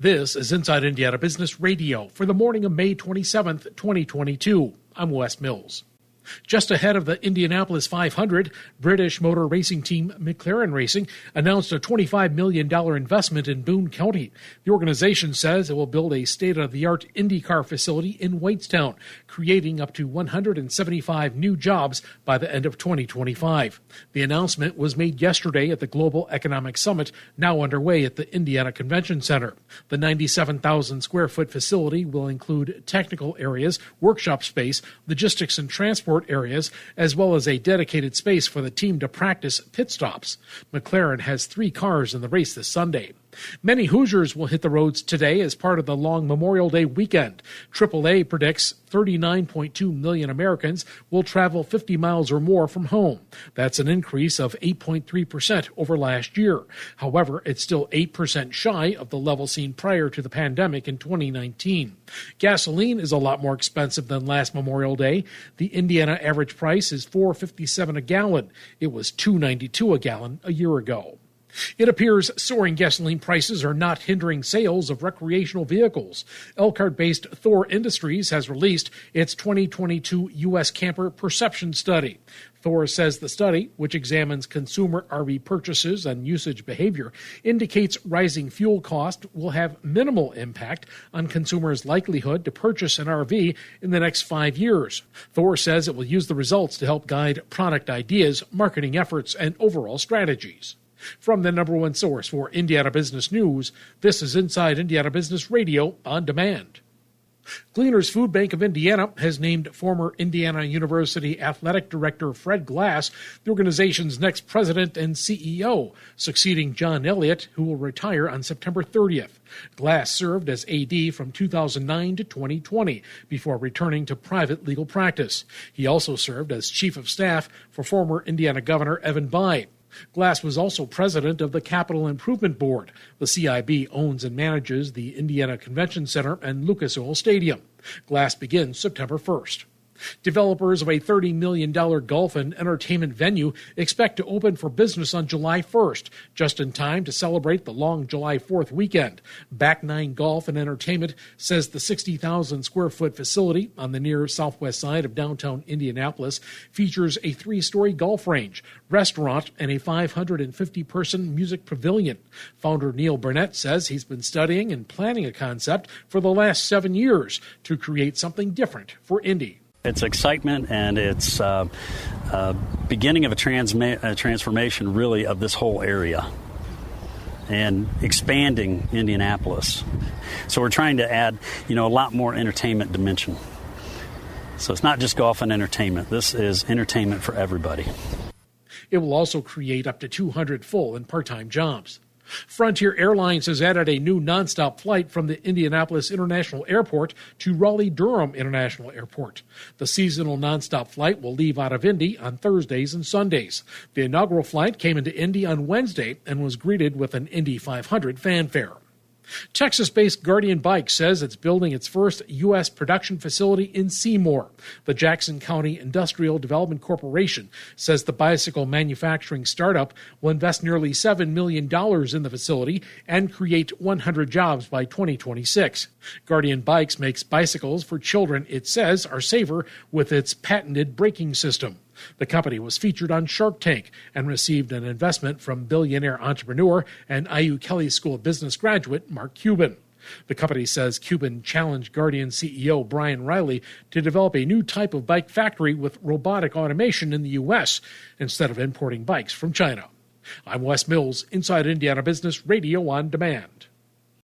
This is Inside Indiana Business Radio for the morning of May 27th, 2022. I'm Wes Mills. Just ahead of the Indianapolis 500, British motor racing team McLaren Racing announced a $25 million investment in Boone County. The organization says it will build a state-of-the-art IndyCar facility in Whitestown, creating up to 175 new jobs by the end of 2025. The announcement was made yesterday at the Global Economic Summit, now underway at the Indiana Convention Center. The 97,000 square foot facility will include technical areas, workshop space, logistics and transport areas, as well as a dedicated space for the team to practice pit stops. McLaren has 3 cars in the race this Sunday. Many Hoosiers will hit the roads today as part of the long Memorial Day weekend. AAA predicts 39.2 million Americans will travel 50 miles or more from home. That's an increase of 8.3% over last year. However, it's still 8% shy of the level seen prior to the pandemic in 2019. Gasoline is a lot more expensive than last Memorial Day. The Indiana average price is $4.57 a gallon. It was $2.92 a gallon a year ago. It appears soaring gasoline prices are not hindering sales of recreational vehicles. Elkhart-based Thor Industries has released its 2022 U.S. Camper Perception Study. Thor says the study, which examines consumer RV purchases and usage behavior, indicates rising fuel costs will have minimal impact on consumers' likelihood to purchase an RV in the next 5 years. Thor says it will use the results to help guide product ideas, marketing efforts, and overall strategies. From the number one source for Indiana business news, this is Inside Indiana Business Radio on demand. Gleaners Food Bank of Indiana has named former Indiana University Athletic Director Fred Glass the organization's next president and CEO, succeeding John Elliott, who will retire on September 30th. Glass served as AD from 2009 to 2020 before returning to private legal practice. He also served as Chief of Staff for former Indiana Governor Evan Bayh. Glass was also president of the Capital Improvement Board. The CIB owns and manages the Indiana Convention Center and Lucas Oil Stadium. Glass begins September 1st. Developers of a $30 million golf and entertainment venue expect to open for business on July 1st, just in time to celebrate the long July 4th weekend. Back Nine Golf and Entertainment says the 60,000 square foot facility on the near southwest side of downtown Indianapolis features a 3-story golf range, restaurant, and a 550-person music pavilion. Founder Neil Burnett says he's been studying and planning a concept for the last 7 years to create something different for Indy. It's excitement, and it's beginning of a transformation, really, of this whole area and expanding Indianapolis. So we're trying to add, a lot more entertainment dimension. So it's not just golf and entertainment. This is entertainment for everybody. It will also create up to 200 full and part-time jobs. Frontier Airlines has added a new nonstop flight from the Indianapolis International Airport to Raleigh-Durham International Airport. The seasonal nonstop flight will leave out of Indy on Thursdays and Sundays. The inaugural flight came into Indy on Wednesday and was greeted with an Indy 500 fanfare. Texas-based Guardian Bikes says it's building its first U.S. production facility in Seymour. The Jackson County Industrial Development Corporation says the bicycle manufacturing startup will invest nearly $7 million in the facility and create 100 jobs by 2026. Guardian Bikes makes bicycles for children it says are safer with its patented braking system. The company was featured on Shark Tank and received an investment from billionaire entrepreneur and IU Kelley School of Business graduate Mark Cuban. The company says Cuban challenged Guardian CEO Brian Riley to develop a new type of bike factory with robotic automation in the U.S. instead of importing bikes from China. I'm Wes Mills, Inside Indiana Business Radio on Demand.